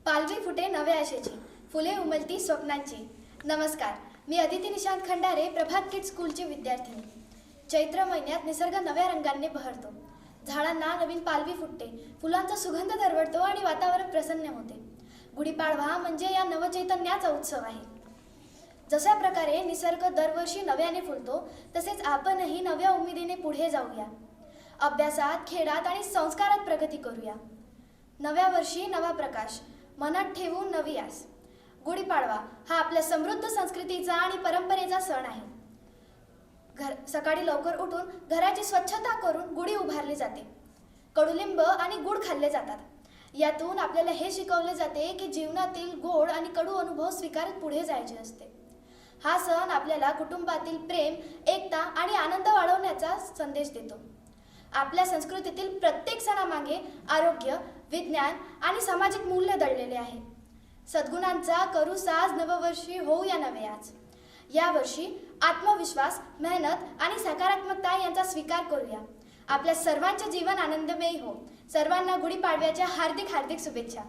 पालवी फुटे नव्या आशेची, फुले उमलती स्वप्नांची. नमस्कार, मी अदिती निशांत खंडारे, प्रभात किड्स स्कूलची विद्यार्थिनी. चैत्र महिन्यात निसर्ग नव्या रंगांनी बहरतो. झाडांना नवीन पालवी फुटते, फुलांचा सुगंध दरवळतो आणि वातावरण प्रसन्न होते. गुढीपाडवा म्हणजे या नवचैतन्याचा उत्सव आहे. जशा प्रकारे निसर्ग दरवर्षी नव्याने फुलतो, तसेच आपणही नव्या उमेदीने पुढे जाऊया. अभ्यासात, खेळात आणि संस्कारात प्रगती करूया. नव्या वर्षी नवा प्रकाश, मनात ठेवून नवी आस. गुढीपाडवा हा आपल्या समृद्ध संस्कृतीचा आणि परंपरेचा सण आहे. सकाळी लवकर उठून घराची स्वच्छता करून गुढी उभारली जाते. कडुलिंब आणि गुळ खाल्ले जातात. यातून आपल्याला हे शिकवले जाते की जीवनातील गोड आणि कडू अनुभव स्वीकारत पुढे जायचे असते. हा सण आपल्याला कुटुंबातील प्रेम, एकता आणि आनंद वाढवण्याचा संदेश देतो. आपल्या संस्कृतीतील प्रत्येक सणामागे आरोग्य, विज्ञान आणि सामाजिक मूल्य दडलेले आहे. सद्गुणांचा करू साज नववर्षी होऊया नवे आज. यावर्षी आत्मविश्वास, मेहनत आणि सकारात्मकता यांचा स्वीकार करूया. आपल्या सर्वांचे जीवन आनंदमयी हो. सर्वांना गुढीपाडव्याच्या हार्दिक शुभेच्छा.